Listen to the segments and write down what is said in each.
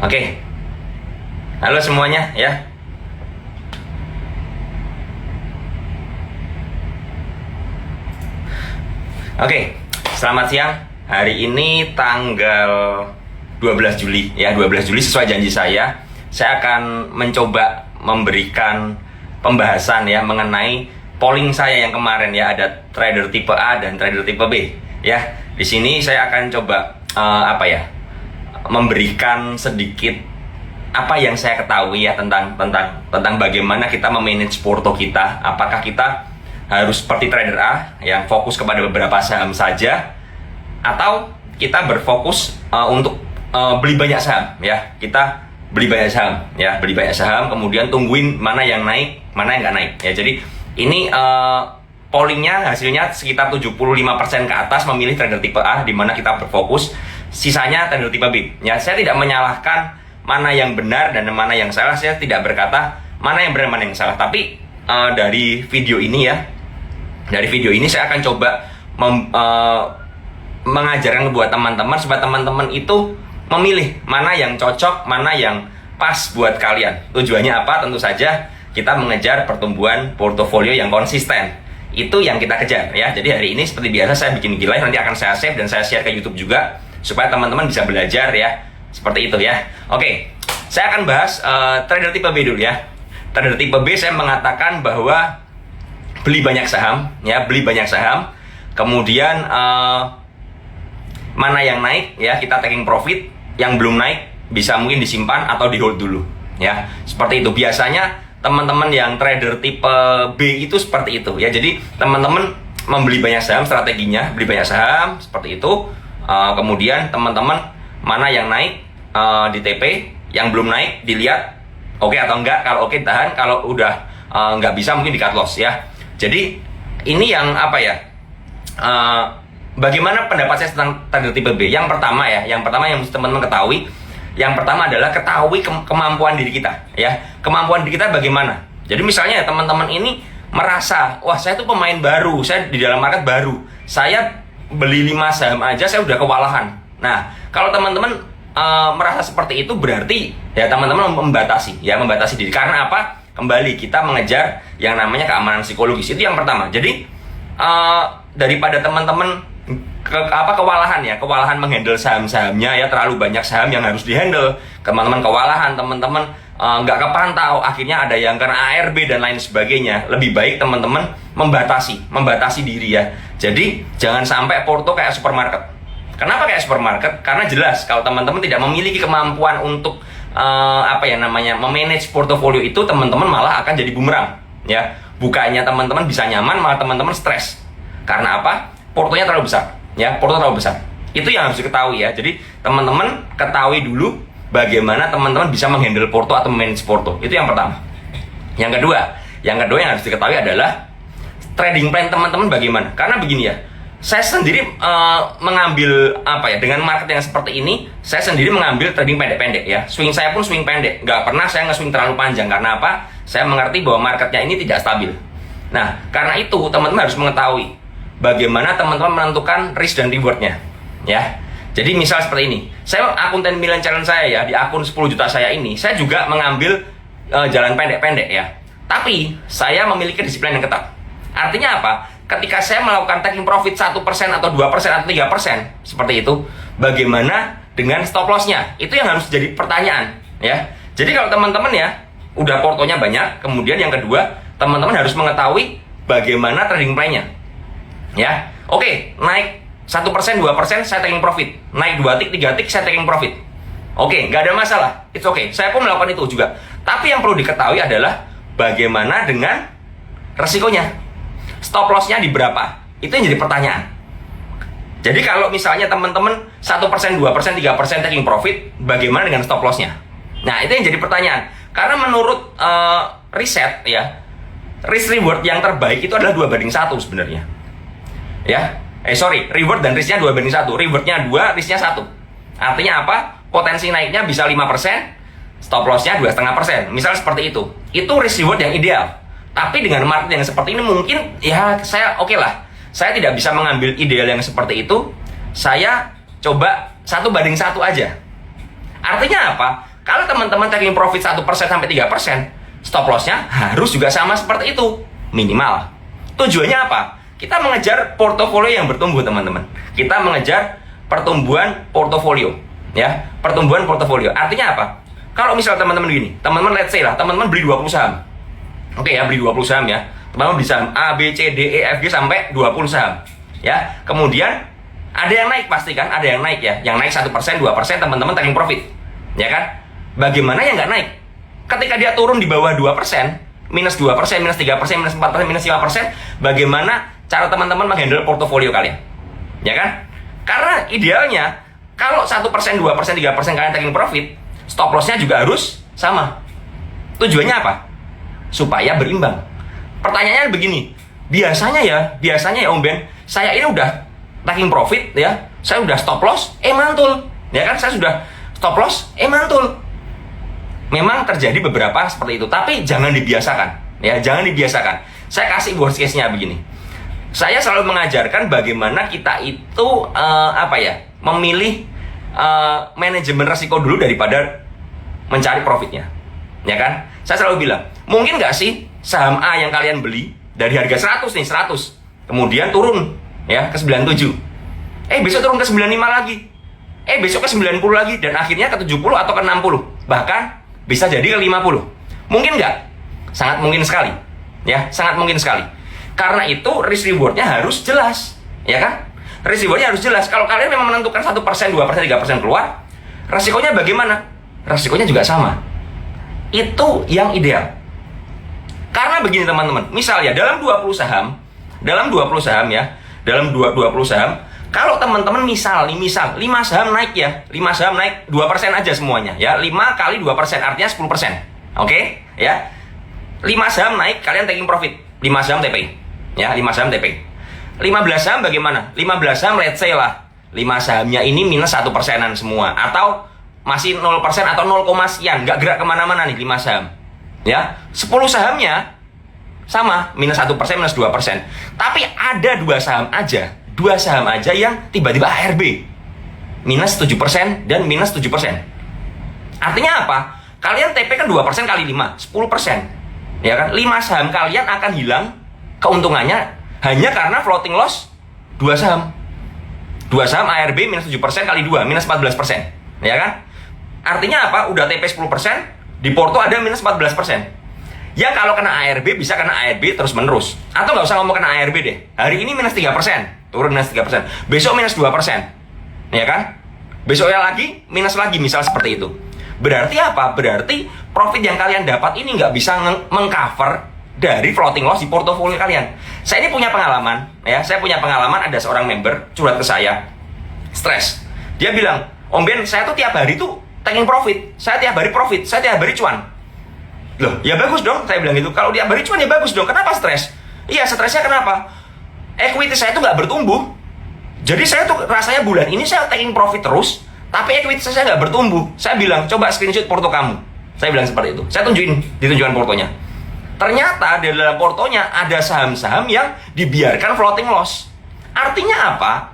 Oke. Halo semuanya ya. Oke, selamat siang. Hari ini tanggal 12 Juli ya, 12 Juli sesuai janji saya akan mencoba memberikan pembahasan ya mengenai polling saya yang kemarin ya, ada trader tipe A dan trader tipe B ya. Di sini saya akan coba memberikan sedikit apa yang saya ketahui ya tentang bagaimana kita memanage porto kita. Apakah kita harus seperti trader A yang fokus kepada beberapa saham saja, atau kita berfokus untuk beli banyak saham ya. Kita beli banyak saham kemudian tungguin mana yang naik, mana yang nggak naik ya. Jadi ini pollingnya hasilnya sekitar 75% ke atas memilih trader tipe A, di mana kita berfokus, sisanya trader tipe B ya. Saya tidak menyalahkan mana yang benar dan mana yang salah, saya tidak berkata mana yang benar mana yang salah, tapi dari video ini saya akan coba mengajarkan buat teman-teman supaya teman-teman itu memilih mana yang cocok, mana yang pas buat kalian. Tujuannya apa? Tentu saja kita mengejar pertumbuhan portofolio yang konsisten. Itu yang kita kejar ya. Jadi hari ini seperti biasa saya bikin live, nanti akan saya save dan saya share ke YouTube juga supaya teman-teman bisa belajar ya. Seperti itu ya. Oke, saya akan bahas trader tipe B dulu ya. Trader tipe B saya mengatakan bahwa beli banyak saham ya, kemudian mana yang naik ya kita taking profit, yang belum naik bisa mungkin disimpan atau di hold dulu ya. Seperti itu biasanya teman-teman yang trader tipe B itu seperti itu ya. Jadi teman-teman membeli banyak saham, strateginya beli banyak saham seperti itu. Kemudian teman-teman mana yang naik di TP, yang belum naik dilihat oke atau enggak. Kalau oke tahan, kalau udah nggak bisa mungkin di cut loss ya. Jadi ini yang bagaimana pendapat saya tentang trader tipe B? Yang pertama yang mesti teman-teman ketahui, yang pertama adalah ketahui kemampuan diri kita ya. Kemampuan diri kita bagaimana? Jadi misalnya teman-teman ini merasa, wah saya tuh pemain baru, saya di dalam market baru, saya beli 5 saham aja saya udah kewalahan. Nah, kalau teman-teman merasa seperti itu, berarti ya teman-teman membatasi diri. Karena apa? Kembali kita mengejar yang namanya keamanan psikologis. Itu yang pertama. Jadi daripada teman-teman kewalahan menghandle saham-sahamnya ya, terlalu banyak saham yang harus dihandle, teman-teman kewalahan, teman-teman nggak kepantau, akhirnya ada yang kena ARB dan lain sebagainya. Lebih baik teman-teman membatasi diri ya. Jadi jangan sampai porto kayak supermarket. Kenapa kayak supermarket? Karena jelas kalau teman-teman tidak memiliki kemampuan untuk memanage portofolio itu, teman-teman malah akan jadi bumerang ya. Bukannya teman-teman bisa nyaman, malah teman-teman stres. Karena apa? Portonya terlalu besar ya, itu yang harus diketahui ya. Jadi teman-teman ketahui dulu bagaimana teman-teman bisa menghandle porto atau manage porto. Itu yang pertama. Yang kedua yang harus diketahui adalah trading plan teman-teman bagaimana. Karena begini ya, saya sendiri mengambil dengan market yang seperti ini, saya sendiri mengambil trading pendek-pendek ya. Swing saya pun swing pendek, nggak pernah saya nge-swing terlalu panjang. Karena apa? Saya mengerti bahwa marketnya ini tidak stabil. Nah, karena itu teman-teman harus mengetahui bagaimana teman-teman menentukan risk dan rewardnya ya. Jadi misal seperti ini, saya akun 10 million challenge saya ya, di akun 10 juta saya ini, saya juga mengambil jalan pendek-pendek ya. Tapi saya memiliki disiplin yang ketat. Artinya apa? Ketika saya melakukan taking profit 1% atau 2% atau 3% seperti itu, bagaimana dengan stop loss-nya? Itu yang harus jadi pertanyaan ya. Jadi kalau teman-teman ya udah portonya banyak, kemudian yang kedua teman-teman harus mengetahui bagaimana trading plan-nya ya. Oke, naik 1%, 2% saya taking profit, naik 2 tick, 3 tick saya taking profit. Oke, nggak ada masalah, it's okay. Saya pun melakukan itu juga. Tapi yang perlu diketahui adalah bagaimana dengan resikonya. Stop loss-nya di berapa? Itu yang jadi pertanyaan. Jadi kalau misalnya teman-teman 1%, 2%, 3% taking profit, bagaimana dengan stop loss-nya? Nah, itu yang jadi pertanyaan. Karena menurut riset ya, risk reward yang terbaik itu adalah 2:1 sebenarnya. Ya. Reward dan risk-nya 2:1. Reward-nya 2, risk-nya 1. Artinya apa? Potensi naiknya bisa 5%, stop loss-nya 2,5%. Misal seperti itu. Itu risk reward yang ideal. Tapi dengan market yang seperti ini mungkin ya saya oke lah. Saya tidak bisa mengambil ideal yang seperti itu. Saya coba 1:1 aja. Artinya apa? Kalau teman-teman taking profit 1% sampai 3%, stop loss-nya harus juga sama seperti itu, minimal. Tujuannya apa? Kita mengejar portofolio yang bertumbuh, teman-teman. Kita mengejar pertumbuhan portofolio, ya. Pertumbuhan portofolio. Artinya apa? Kalau misal teman-teman gini, teman-teman let's say lah, teman-teman beli 20 saham. Oke ya, beli 20 saham ya. Teman-teman beli saham A, B, C, D, E, F, G sampai 20 saham. Ya. Kemudian ada yang naik pasti kan? Ada yang naik ya. Yang naik 1%, 2%, teman-teman taking profit. Ya kan? Bagaimana yang nggak naik? Ketika dia turun di bawah 2%, minus 2%, minus 3%, minus 4%, minus 5%, bagaimana cara teman-teman menghandle portofolio kalian? Ya kan? Karena idealnya, kalau 1%, 2%, 3% kalian taking profit, stop loss-nya juga harus sama. Tujuannya apa? Supaya berimbang. Pertanyaannya begini, biasanya ya Om Ben, saya ini udah taking profit ya, saya udah stop loss, mantul. Ya kan, saya sudah stop loss, mantul. Memang terjadi beberapa seperti itu, tapi jangan dibiasakan, ya, jangan dibiasakan. Saya kasih worst case-nya begini. Saya selalu mengajarkan bagaimana kita itu memilih manajemen resiko dulu daripada mencari profitnya, ya kan? Saya selalu bilang, mungkin nggak sih saham A yang kalian beli dari harga 100 nih, 100, kemudian turun ya ke 97, besok turun ke 95 lagi, besok ke 90 lagi, dan akhirnya ke 70 atau ke 60, bahkan bisa jadi ke 50. Mungkin nggak? Sangat mungkin sekali. Ya, sangat mungkin sekali. Karena itu risk rewardnya harus jelas. Ya kan? Risk rewardnya harus jelas. Kalau kalian memang menentukan 1%, 2%, 3% keluar, resikonya bagaimana? Resikonya juga sama. Itu yang ideal. Karena begini teman-teman, misal ya dalam 20 saham ya, dalam 20 saham, kalau teman-teman misal 5 saham naik ya, 5 saham naik 2% aja semuanya ya, 5 kali 2% artinya 10%. Oke? Ya. 5 saham naik, kalian taking profit. 5 saham TPI. Ya, 5 saham TPI. 15 saham bagaimana? 15 saham let's say lah, 5 sahamnya ini minus 1%-an semua, atau masih 0% atau 0, sekian, nggak gerak kemana-mana nih 5 saham. Ya, 10 sahamnya sama, minus 1%, minus 2%. Tapi ada 2 saham aja yang tiba-tiba ARB minus 7% dan minus 7%. Artinya apa? Kalian TP kan 2% kali 5, 10%. Ya kan? 5 saham kalian akan hilang keuntungannya hanya karena floating loss 2 saham. 2 saham ARB minus 7% kali 2, minus 14%. Ya kan? Artinya apa? Udah TP 10%, di Porto ada minus 14%. Ya kalau kena ARB bisa kena ARB terus menerus. Atau nggak usah ngomong kena ARB deh. Hari ini minus 3%, turun minus 3%. Besok minus 2%. Ya kan? Besoknya lagi, minus lagi, misal seperti itu. Berarti apa? Berarti profit yang kalian dapat ini nggak bisa mengcover dari floating loss di portofolio kalian. Saya ini punya pengalaman, ya. Saya punya pengalaman, ada seorang member curhat ke saya, stres. Dia bilang, Om Ben, saya tuh tiap hari tuh taking profit. Saya tiap hari profit, saya tiap hari cuan. Loh, ya bagus dong, saya bilang gitu. Kalau tiap hari cuan ya bagus dong. Kenapa stres? Iya, stresnya kenapa? Equity saya tuh nggak bertumbuh. Jadi saya tuh rasanya bulan ini saya taking profit terus, tapi equity saya nggak bertumbuh. Saya bilang, coba screenshot porto kamu. Saya bilang seperti itu. Saya ditunjukkan portonya. Ternyata di dalam portonya ada saham-saham yang dibiarkan floating loss. Artinya apa?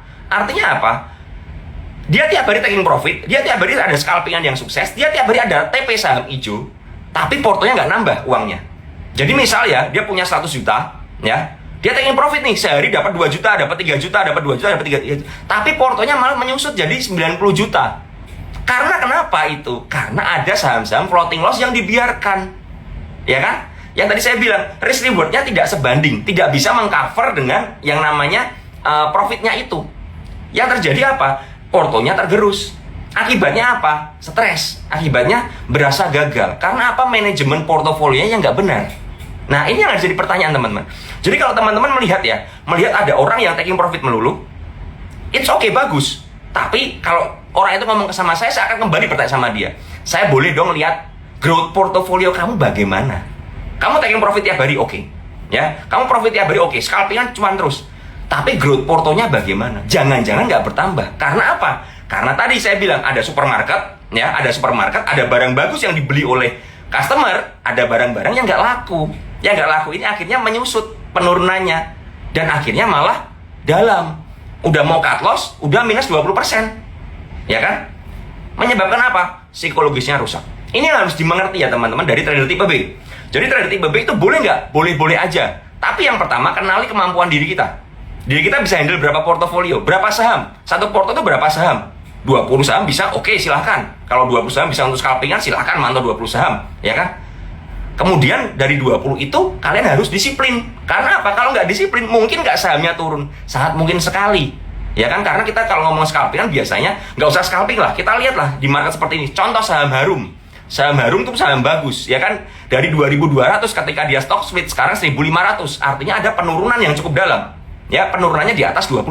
Dia tiap hari taking profit, dia tiap hari ada scalpingan yang sukses, dia tiap hari ada TP saham hijau, tapi portonya nggak nambah uangnya. Jadi misal ya, dia punya 100 juta, ya, dia taking profit nih, sehari dapat 2 juta, dapat 3 juta, dapat 2 juta, dapat 3 juta. Tapi portonya malah menyusut jadi 90 juta. Karena kenapa itu? Karena ada saham-saham floating loss yang dibiarkan. Ya kan? Yang tadi saya bilang, risk rewardnya tidak sebanding, tidak bisa mengcover dengan yang namanya profitnya itu. Yang terjadi apa? Portonya tergerus. Akibatnya apa? Stres. Akibatnya berasa gagal. Karena apa? Manajemen portofolionya yang nggak benar. Nah, ini yang harus jadi pertanyaan teman-teman. Jadi kalau teman-teman melihat ada orang yang taking profit melulu, it's okay, bagus. Tapi kalau orang itu ngomong sama saya akan kembali bertanya sama dia. Saya boleh dong lihat growth portofolio kamu bagaimana? Kamu taking profit tiap hari, oke. Ya, kamu profit tiap hari, oke. Scalpingan cuman terus. Tapi growth portonya bagaimana? Jangan-jangan nggak bertambah. Karena apa? Karena tadi saya bilang ada supermarket, ya, ada barang bagus yang dibeli oleh customer, ada barang-barang yang nggak laku. Yang nggak laku ini akhirnya menyusut penurunannya, dan akhirnya malah dalam. Udah mau cut loss, udah minus 20%. Ya kan? Menyebabkan apa? Psikologisnya rusak. Ini harus dimengerti ya teman-teman dari trader tipe B. Jadi trader tipe B itu boleh nggak? Boleh-boleh aja. Tapi yang pertama, kenali kemampuan diri kita. Diri kita bisa handle berapa portofolio, berapa saham. Satu porto itu berapa saham? 20 saham bisa, oke, silahkan. Kalau 20 saham bisa untuk scalpingan, silahkan mantau 20 saham, ya kan? Kemudian dari 20 itu kalian harus disiplin. Karena apa? Kalau nggak disiplin, mungkin nggak sahamnya turun. Sangat mungkin sekali. Ya kan? Karena kita kalau ngomong scalpingan biasanya nggak usah scalping lah. Kita lihatlah di market seperti ini. Contoh saham Harum. Saham Harum itu saham bagus, ya kan? Dari 2.200 ketika dia stock split, sekarang 1.500. Artinya ada penurunan yang cukup dalam. Ya, penurunannya di atas 20%.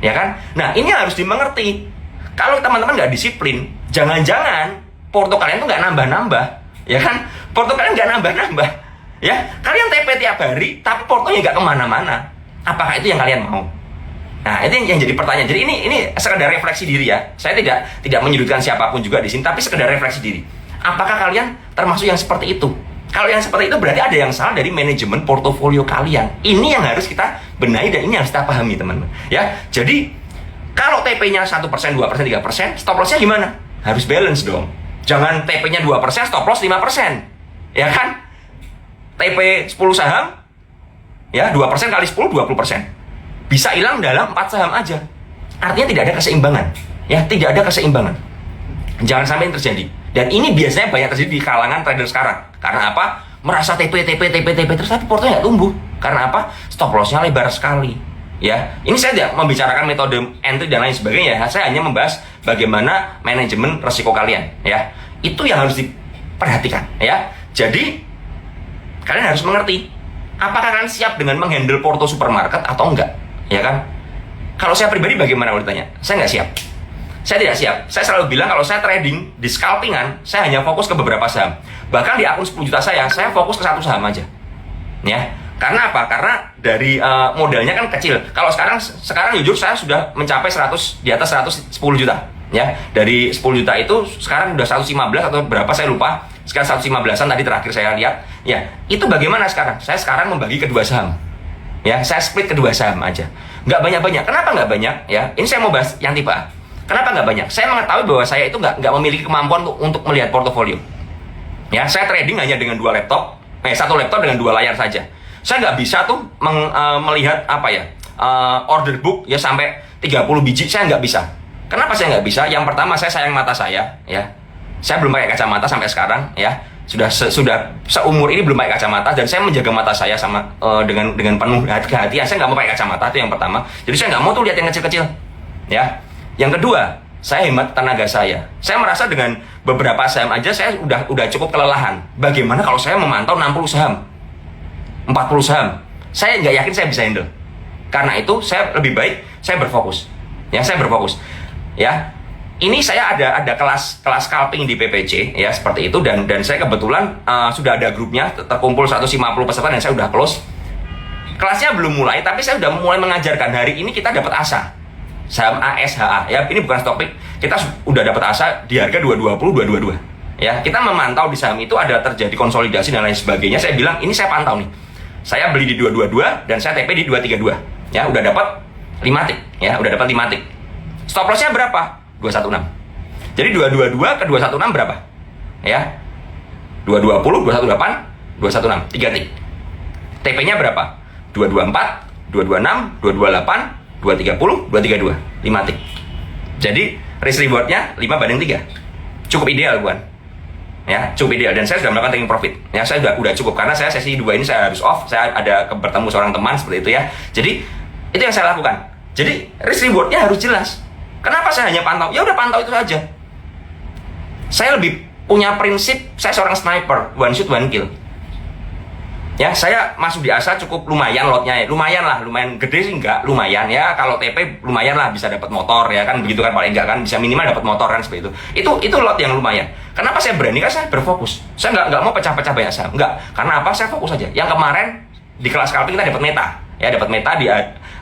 Ya kan? Nah, ini harus dimengerti. Kalau teman-teman nggak disiplin, jangan-jangan porto kalian tuh nggak nambah-nambah. Ya kan? Porto kalian nggak nambah-nambah. Ya, kalian TP tiap hari, tapi portonya nggak kemana-mana. Apakah itu yang kalian mau? Nah, itu yang jadi pertanyaan. Jadi ini sekedar refleksi diri ya. Saya tidak menyudutkan siapapun juga di sini, tapi sekedar refleksi diri. Apakah kalian termasuk yang seperti itu? Kalau yang seperti itu berarti ada yang salah dari manajemen portofolio kalian. Ini yang harus kita benahi dan ini harus kita pahami, teman-teman. Ya, jadi kalau TP-nya 1%, 2%, 3%, stop loss-nya gimana? Harus balance dong. Jangan TP-nya 2%, stop loss 5%. Ya kan? TP 10 saham, ya 2% kali 10, 20%. Bisa hilang dalam 4 saham aja. Artinya tidak ada keseimbangan. Ya, tidak ada keseimbangan. Jangan sampai ini terjadi. Dan ini biasanya banyak terjadi di kalangan trader sekarang. Karena apa? Merasa TP terus tapi portonya nggak tumbuh. Karena apa? Stop loss-nya lebar sekali. Ya, ini saya tidak membicarakan metode entry dan lain sebagainya. Ya. Saya hanya membahas bagaimana manajemen resiko kalian. Ya, itu yang harus diperhatikan. Ya, jadi kalian harus mengerti. Apakah kalian siap dengan menghandle porto supermarket atau enggak? Ya kan? Kalau saya pribadi bagaimana kalau ditanya? Saya nggak siap. Saya tidak siap. Saya selalu bilang kalau saya trading di scalpingan, saya hanya fokus ke beberapa saham. Bahkan di akun 10 juta saya fokus ke satu saham aja. Ya. Karena apa? Karena dari modalnya kan kecil. Kalau sekarang jujur saya sudah mencapai 100 di atas 110 juta. Ya. Dari 10 juta itu sekarang udah 115 atau berapa saya lupa. Sekarang 115-an tadi terakhir saya lihat. Ya, itu bagaimana sekarang? Saya sekarang membagi kedua saham. Ya, saya split kedua saham aja. Nggak banyak-banyak. Kenapa nggak banyak? Ya, ini saya mau bahas yang tipe A. Kenapa nggak banyak? Saya mengetahui bahwa saya itu nggak memiliki kemampuan untuk melihat portofolio. Ya, saya trading hanya dengan satu laptop dengan 2 layar saja. Saya nggak bisa tuh melihat order book ya sampai 30 biji. Saya nggak bisa. Kenapa saya nggak bisa? Yang pertama, saya sayang mata saya. Ya, saya belum pakai kacamata sampai sekarang. Ya, sudah seumur ini belum pakai kacamata dan saya menjaga mata saya sama dengan penuh hati-hatian. Saya nggak mau pakai kacamata, itu yang pertama. Jadi saya nggak mau tuh lihat yang kecil-kecil. Ya, yang kedua, saya hemat tenaga saya. Saya merasa dengan beberapa saham aja saya udah cukup kelelahan. Bagaimana kalau saya memantau 60 saham, 40 saham? Saya nggak yakin saya bisa handle. Karena itu saya lebih baik saya berfokus. Ya, saya berfokus. Ya. Ini saya ada kelas scalping di PPC ya seperti itu dan saya kebetulan sudah ada grupnya terkumpul 150 peserta dan saya udah close. Kelasnya belum mulai tapi saya sudah mulai mengajarkan. Hari ini kita dapat ASA. Saham ASHA ya, ini bukan topik. Kita udah dapat ASA di harga 220 222. Ya, kita memantau di saham itu ada terjadi konsolidasi dan lain sebagainya. Saya bilang ini saya pantau nih. Saya beli di 222 dan saya TP di 232. Ya, udah dapat 5 tick ya, udah dapat 5 tick. Stop loss-nya berapa? 216. Jadi 222 ke 216 berapa? Ya. 220, 218, 216, 3 tick. TP-nya berapa? 224, 226, 228, 230, 232, 5 tick. Jadi risk reward-nya 5/3. Cukup ideal, bukan? Ya, cukup ideal dan saya sudah melakukan taking profit. Ya, saya udah cukup karena saya sesi 2 ini saya harus off, saya ada bertemu seorang teman seperti itu ya. Jadi itu yang saya lakukan. Jadi risk reward-nya harus jelas. Kenapa saya hanya pantau? Ya udah pantau itu saja. Saya lebih punya prinsip, saya seorang sniper, one shoot one kill. Ya, saya masuk di ASA cukup lumayan lotnya ya. Lumayan gede sih enggak, lumayan ya. Kalau TP lumayan lah bisa dapat motor ya kan begitu kan paling enggak kan bisa minimal dapat motor kan seperti itu. Itu lot yang lumayan. Kenapa saya berani? Karena saya berfokus. Saya enggak mau pecah-pecah banyak saham. Enggak. Karena apa? Saya fokus aja. Yang kemarin di kelas scalping kita dapat meta. Ya, dapat meta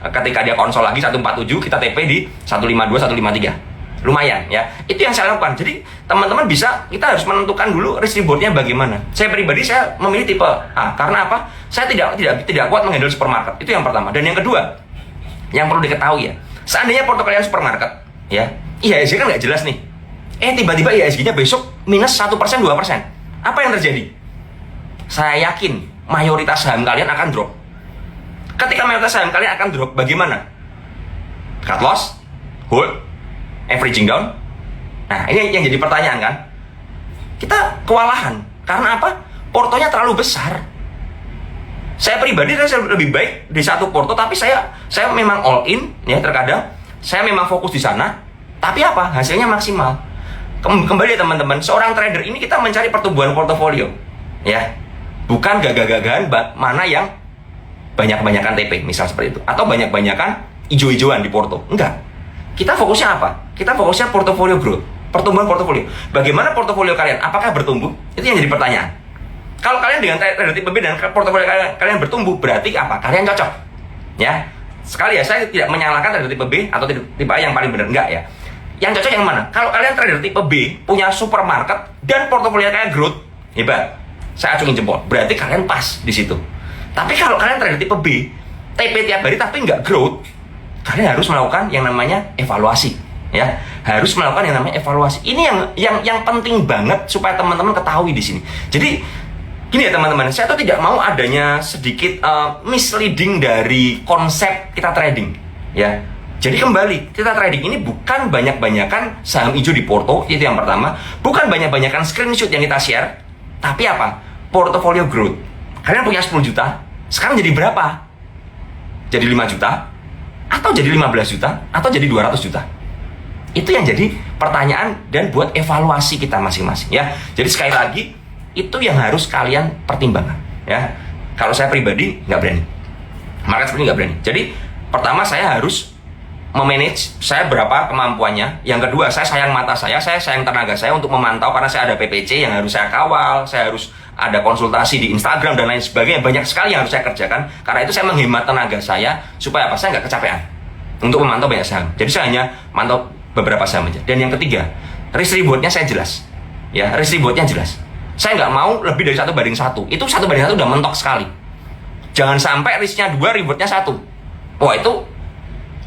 ketika dia konsol lagi 147 kita TP di 152 153. Lumayan ya. Itu yang saya lakukan. Jadi teman-teman kita harus menentukan dulu risk reward-nya bagaimana. Saya pribadi saya memilih tipe A karena apa? Saya tidak kuat menghandle supermarket. Itu yang pertama. Dan yang kedua, yang perlu diketahui ya. Seandainya porto kalian supermarket, ya. IHSG kan nggak jelas nih. Tiba-tiba IHSG-nya besok minus 1%, 2%. Apa yang terjadi? Saya yakin mayoritas saham kalian akan drop. Ketika mayoritas saham kalian akan drop, bagaimana? Cut loss, hold, averaging down. Nah, ini yang jadi pertanyaan kan? Kita kewalahan. Karena apa? Portonya terlalu besar. Saya pribadi saya lebih baik di satu porto, tapi saya memang all in ya, terkadang saya memang fokus di sana. Tapi apa? Hasilnya maksimal. Kembali ya teman-teman, seorang trader ini kita mencari pertumbuhan portofolio, ya, bukan gagah-gagahan mana yang banyak-banyakan TP, misal seperti itu, atau banyak-banyakan ijo-ijoan di porto. Enggak. Kita fokusnya apa? Kita fokusnya portofolio growth, pertumbuhan portofolio. Bagaimana portofolio kalian? Apakah bertumbuh? Itu yang jadi pertanyaan. Kalau kalian dengan trader tipe B dan portofolio kalian bertumbuh, berarti apa? Kalian cocok, ya. Sekali ya, saya tidak menyalahkan trader tipe B atau tipe A yang paling benar, enggak ya. Yang cocok yang mana? Kalau kalian trader tipe B punya supermarket dan portofolio kalian growth, hebat. Saya acungin jempol. Berarti kalian pas di situ. Tapi kalau kalian trader tipe B, TP tiap hari tapi nggak growth, kalian harus melakukan yang namanya evaluasi, ya. Harus melakukan yang namanya evaluasi. Ini yang penting banget supaya teman-teman ketahui di sini. Jadi gini ya teman-teman, saya tuh tidak mau adanya sedikit misleading dari konsep kita trading, ya. Jadi kembali, kita trading ini bukan banyak-banyakan saham hijau di porto, itu yang pertama. Bukan banyak-banyakan screenshot yang kita share, tapi apa? Portfolio growth. Kalian punya 10 juta, sekarang jadi berapa? Jadi 5 juta? Atau jadi 15 juta? Atau jadi 200 juta? Itu yang jadi pertanyaan dan buat evaluasi kita masing-masing, ya. Jadi sekali lagi, itu yang harus kalian pertimbangkan, ya. Kalau saya pribadi, nggak berani. Market seperti nggak berani. Jadi, pertama saya harus memanage saya berapa kemampuannya. Yang kedua, saya sayang mata saya sayang tenaga saya untuk memantau, karena saya ada PPC yang harus saya kawal, saya harus ada konsultasi di Instagram dan lain sebagainya. Banyak sekali yang harus saya kerjakan. Karena itu saya menghemat tenaga saya supaya apa? Saya nggak kecapean untuk memantau banyak saham. Jadi saya hanya mantau beberapa saham aja. Dan yang ketiga, risk rewardnya saya jelas, ya, risk rewardnya jelas. Saya nggak mau lebih dari 1:1. Itu 1:1 udah mentok sekali. Jangan sampai risknya 2, rewardnya 1. Wah, itu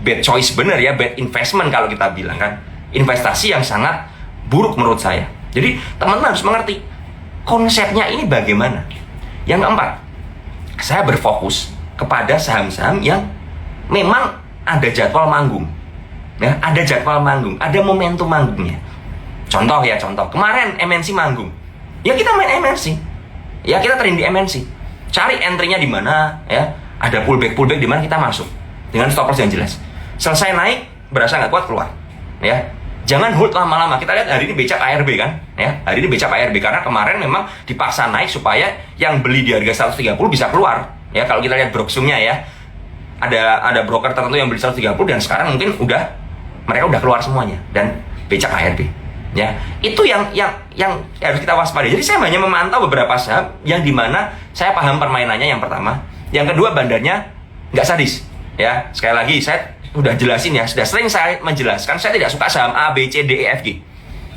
bad choice bener ya, bad investment kalau kita bilang kan. Investasi yang sangat buruk menurut saya. Jadi teman-teman harus mengerti konsepnya ini bagaimana. Yang keempat, saya berfokus kepada saham-saham yang memang ada jadwal manggung, ya, ada jadwal manggung, ada momentum manggungnya. Contoh ya, contoh kemarin MNC manggung, ya kita main MNC, ya kita trading di MNC, cari entry-nya di mana, ya, ada pullback di mana kita masuk dengan stop loss yang jelas. Selesai naik, berasa nggak kuat, keluar, ya. Jangan hold lama-lama. Kita lihat hari ini becak ARB kan, ya. Hari ini becak ARB karena kemarin memang dipaksa naik supaya yang beli di harga 130 bisa keluar, ya. Kalau kita lihat broksumnya ya, ada broker tertentu yang beli 130 dan sekarang mungkin mereka udah keluar semuanya dan becak ARB, ya. Itu yang harus kita waspadai. Jadi saya hanya memantau beberapa saham yang dimana saya paham permainannya, yang pertama. Yang kedua, bandarnya nggak sadis, ya. Sekali lagi saya udah jelasin ya, sudah sering saya menjelaskan, saya tidak suka saham A, B, C, D, E, F, G.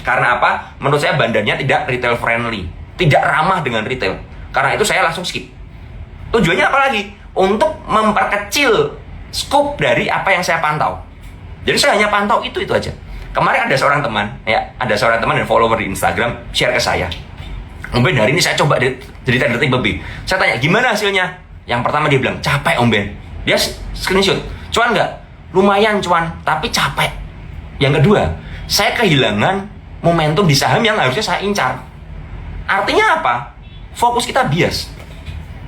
Karena apa? Menurut saya bandarnya tidak retail friendly, tidak ramah dengan retail. Karena itu saya langsung skip. Tujuannya apa lagi? Untuk memperkecil scope dari apa yang saya pantau. Jadi saya hanya pantau itu aja. Kemarin ada seorang teman, ya, ada seorang teman dan follower di Instagram share ke saya. Om Ben, hari ini saya coba jadi trader tipe B. Saya tanya, gimana hasilnya? Yang pertama dia bilang, capek Om Ben. Dia screenshot, cuan nggak? Lumayan cuan, tapi capek. Yang kedua, saya kehilangan momentum di saham yang harusnya saya incar. Artinya apa? Fokus kita bias.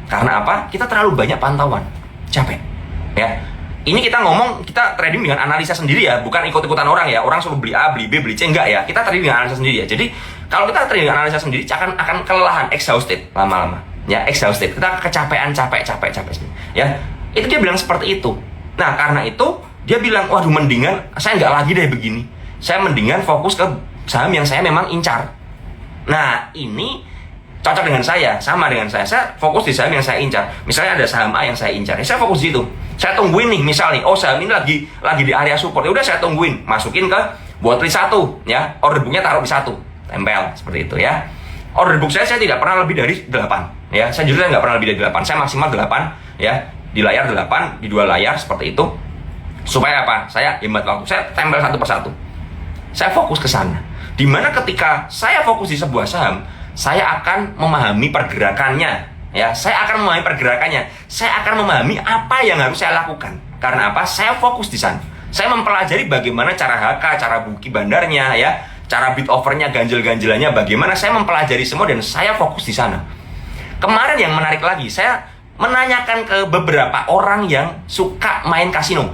Karena apa? Kita terlalu banyak pantauan, capek, ya. Ini kita ngomong, kita trading dengan analisa sendiri ya, bukan ikut-ikutan orang ya. Orang suruh beli A, beli B, beli C, enggak ya. Kita trading dengan analisa sendiri ya. Jadi kalau kita trading dengan analisa sendiri, akan kelelahan, exhausted lama-lama, ya, exhausted. Kita kecapean, capek, ya. Itu dia bilang seperti itu. Nah, karena itu dia bilang, waduh, mendingan saya nggak lagi deh begini. Saya mendingan fokus ke saham yang saya memang incar. Nah, ini cocok dengan saya, sama dengan saya. Saya fokus di saham yang saya incar. Misalnya ada saham A yang saya incar, saya fokus di situ. Saya tungguin nih, misalnya, oh saham ini lagi di area support. Ya udah saya tungguin, masukin ke watchlist 1, ya. Order booknya taruh di 1, tempel seperti itu ya. Order book saya tidak pernah lebih dari 8, ya. Saya jujur nggak pernah lebih dari 8. Saya maksimal 8, ya. Di layar 8, di 2 layar seperti itu. Supaya apa? Saya hemat waktu. Saya tempel satu persatu. Saya fokus ke sana. Dimana ketika saya fokus di sebuah saham, saya akan memahami pergerakannya, ya. Saya akan memahami pergerakannya. Saya akan memahami apa yang harus saya lakukan. Karena apa? Saya fokus di sana. Saya mempelajari bagaimana cara HK, cara buki bandarnya, ya, cara bid overnya, ganjil-ganjilannya, bagaimana. Saya mempelajari semua dan saya fokus di sana. Kemarin yang menarik lagi, saya menanyakan ke beberapa orang yang suka main kasino.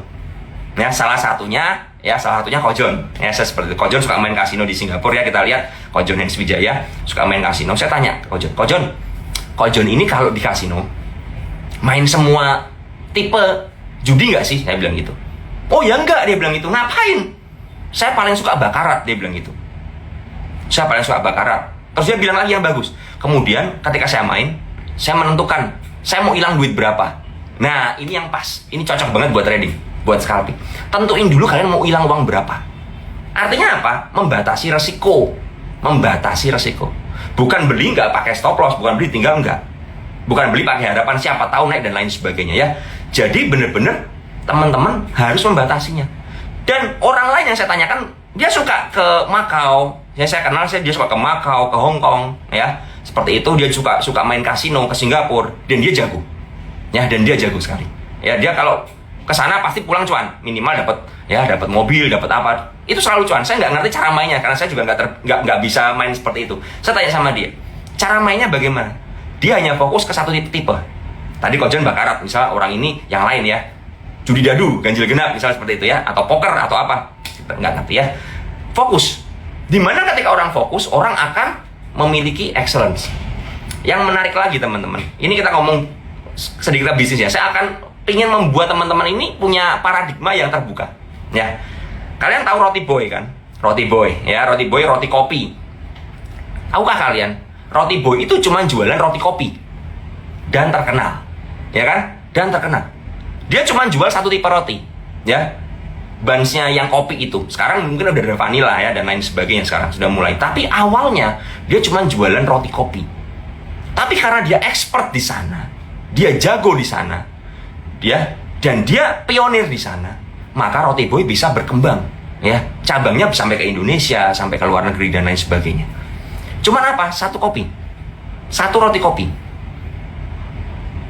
Ya, salah satunya Kojon. Ya, saya seperti itu. Kojon suka main kasino di Singapura, ya. Kita lihat Kojon Hans Wijaya suka main kasino. Saya tanya ke Kojon ini kalau di kasino main semua tipe judi nggak sih? Saya bilang gitu. Oh ya enggak, dia bilang gitu. Ngapain? Saya paling suka bakarat, dia bilang gitu. Saya paling suka bakarat. Terus dia bilang lagi yang bagus. Kemudian ketika saya main, saya menentukan saya mau hilang duit berapa. Nah, ini yang pas. Ini cocok banget buat trading, buat scalping. Tentuin dulu kalian mau hilang uang berapa. Artinya apa? Membatasi resiko. Membatasi resiko. Bukan beli nggak pakai stop loss, bukan beli tinggal nggak. Bukan beli pakai harapan siapa tahu naik dan lain sebagainya, ya. Jadi bener-bener teman-teman harus membatasinya. Dan orang lain yang saya tanyakan, dia suka ke Makau. Ya, saya kenal, dia suka ke Makau, ke Hong Kong, ya. Seperti itu, dia suka main kasino ke Singapura dan dia jago. Ya, dan dia jago sekali. Ya, dia kalau ke sana pasti pulang cuan, minimal dapat mobil, dapat apa. Itu selalu cuan. Saya nggak ngerti cara mainnya karena saya juga nggak bisa main seperti itu. Saya tanya sama dia, cara mainnya bagaimana? Dia hanya fokus ke satu tipe. Tadi Kojon bakarat, misalnya orang ini yang lain, ya. Judi dadu, ganjil genap, misalnya seperti itu, ya, atau poker atau apa. Kita nggak ngerti, ya. Fokus. Dimana ketika orang fokus, orang akan memiliki excellence. Yang menarik lagi, teman-teman, ini kita ngomong sedikit bisnis, ya. Saya akan ingin membuat teman-teman ini punya paradigma yang terbuka, ya. Kalian tahu Roti Boy kan? Roti Boy, ya, Roti Boy, roti kopi. Tahukah kalian? Roti Boy itu cuma jualan roti kopi dan terkenal, ya kan? Dan terkenal. Dia cuma jual satu tipe roti, ya. Bansnya yang kopi itu. Sekarang mungkin udah ada vanilla, ya, dan lain sebagainya, sekarang sudah mulai. Tapi awalnya dia cuma jualan roti kopi. Tapi karena dia expert di sana, dia jago di sana, dan dia pionir di sana, maka Roti Boy bisa berkembang, ya. Cabangnya sampai ke Indonesia, sampai ke luar negeri dan lain sebagainya. Cuman apa? Satu kopi, satu roti kopi.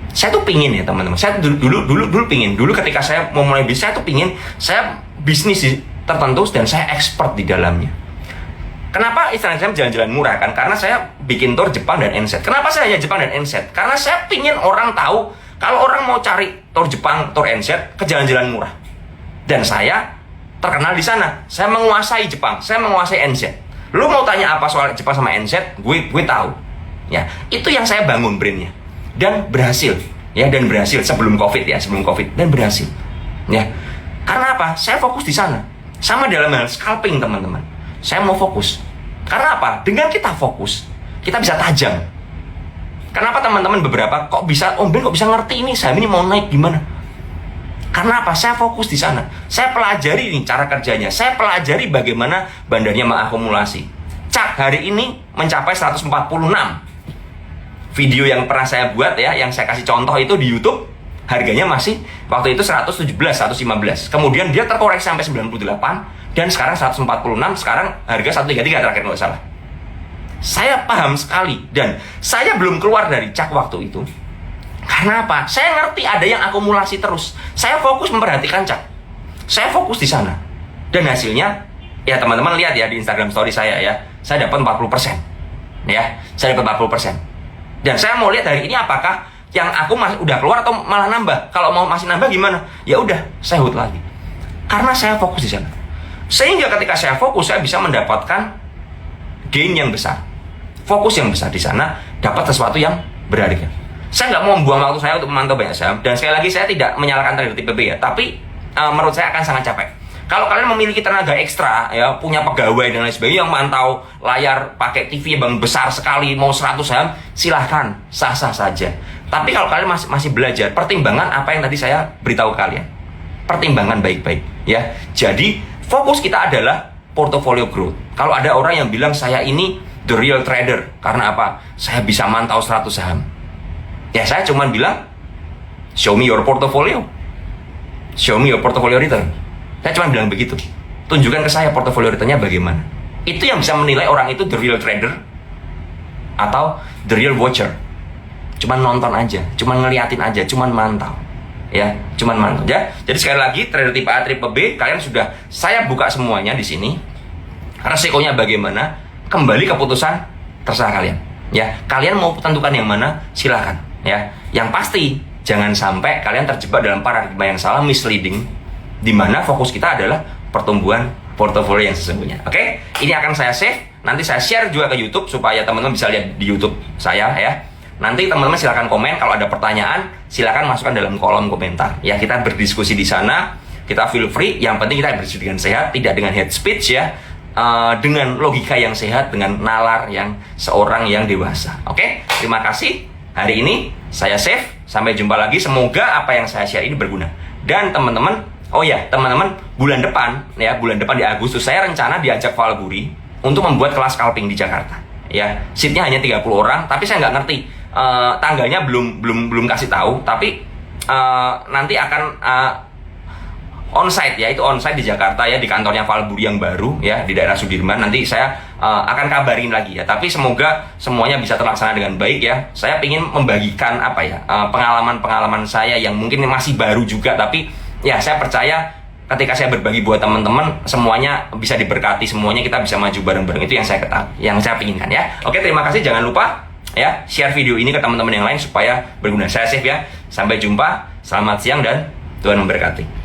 Saya tuh pingin, ya teman-teman. Saya dulu pingin. Dulu ketika saya mau mulai bisnis, saya tuh pingin saya bisnis tertentu dan saya expert di dalamnya. Kenapa istilahnya saya jalan-jalan murah kan? Karena saya bikin tour Jepang dan NZ. Kenapa saya hanya Jepang dan NZ? Karena saya pingin orang tahu kalau orang mau cari tour Jepang, tour NZ, ke jalan-jalan murah. Dan saya terkenal di sana. Saya menguasai Jepang, saya menguasai NZ. Lu mau tanya apa soal Jepang sama NZ, gue tahu. Ya, itu yang saya bangun brandnya. Dan berhasil, ya, dan berhasil sebelum COVID, ya, sebelum COVID, dan berhasil, ya. Karena apa? Saya fokus di sana. Sama dalam hal scalping, teman-teman. Saya mau fokus. Karena apa? Dengan kita fokus, kita bisa tajam. Kenapa teman-teman beberapa kok bisa, Ben kok bisa ngerti ini saham ini mau naik gimana? Karena apa? Saya fokus di sana. Saya pelajari nih cara kerjanya. Saya pelajari bagaimana bandarnya mengakumulasi. Cak hari ini mencapai 146. Video yang pernah saya buat, ya, yang saya kasih contoh itu di YouTube, harganya masih waktu itu 117, 115. Kemudian dia terkoreksi sampai 98 dan sekarang 146, sekarang harga 133 terakhir nggak salah. Saya paham sekali dan saya belum keluar dari Cak waktu itu. Karena apa? Saya ngerti ada yang akumulasi terus. Saya fokus memperhatikan Cak. Saya fokus di sana. Dan hasilnya, ya teman-teman lihat, ya, di Instagram story saya, ya. Saya dapat 40%. Ya, saya dapat 40%. Dan saya mau lihat hari ini apakah yang aku masih udah keluar atau malah nambah. Kalau mau masih nambah gimana? Ya udah, saya hold lagi. Karena saya fokus di sana. Sehingga ketika saya fokus, saya bisa mendapatkan gain yang besar. Fokus yang besar di sana, dapat sesuatu yang berharga. Saya nggak mau membuang waktu saya untuk memantau banyak saham. Dan sekali lagi saya tidak menyalahkan trader tipe B, ya. Tapi menurut saya akan sangat capek. Kalau kalian memiliki tenaga ekstra, ya, punya pegawai dan lain sebagainya yang mantau layar pakai TV yang besar sekali, mau 100 saham, silahkan, sah-sah saja. Tapi kalau kalian masih belajar, pertimbangan apa yang tadi saya beritahu kalian. Pertimbangan baik-baik, ya. Jadi fokus kita adalah portfolio growth. Kalau ada orang yang bilang saya ini the real trader, karena apa? Saya bisa mantau 100 saham. Ya, saya cuma bilang, show me your portfolio. Show me your portfolio return. Saya cuma bilang begitu. tunjukkan ke saya portofolio returnnya bagaimana. Itu yang bisa menilai orang itu the real trader atau the real watcher. Cuman nonton aja, cuman ngeliatin aja, cuman mantau. Ya, cuman mantau ya. Jadi sekali lagi, trader tipe A, tipe B, kalian sudah saya buka semuanya di sini. Resikonya bagaimana? Kembali keputusan terserah kalian. Ya, kalian mau tentukan yang mana? Silakan. Ya, yang pasti jangan sampai kalian terjebak dalam paradigma yang salah, misleading, di mana fokus kita adalah pertumbuhan portofolio yang sesungguhnya. Oke, ini akan saya save. Nanti saya share juga ke YouTube supaya teman-teman bisa lihat di YouTube saya ya. Nanti teman-teman silakan komen, kalau ada pertanyaan silakan masukkan dalam kolom komentar. Ya, kita berdiskusi di sana, kita feel free. Yang penting kita berdiskusi dengan sehat, tidak dengan hate speech ya. Dengan logika yang sehat, dengan nalar yang seorang yang dewasa. Oke, terima kasih. Hari ini saya save. Sampai jumpa lagi. Semoga apa yang saya share ini berguna. Dan teman-teman, oh ya, teman-teman, bulan depan di Agustus saya rencana diajak Valguri untuk membuat kelas scalping di Jakarta. Ya, seatnya hanya 30 orang, tapi saya nggak ngerti tanggalnya belum kasih tahu, tapi nanti akan onsite ya, itu onsite di Jakarta ya, di kantornya Valburi yang baru ya, di daerah Sudirman. Nanti saya akan kabarin lagi ya, tapi semoga semuanya bisa terlaksana dengan baik ya. Saya ingin membagikan apa ya, pengalaman-pengalaman saya yang mungkin masih baru juga, tapi ya saya percaya ketika saya berbagi buat teman-teman, semuanya bisa diberkati, semuanya kita bisa maju bareng-bareng. Itu yang saya ketahui, yang saya inginkan ya. Oke, terima kasih. Jangan lupa ya, share video ini ke teman-teman yang lain supaya berguna. Saya save ya. Sampai jumpa. Selamat siang dan Tuhan memberkati.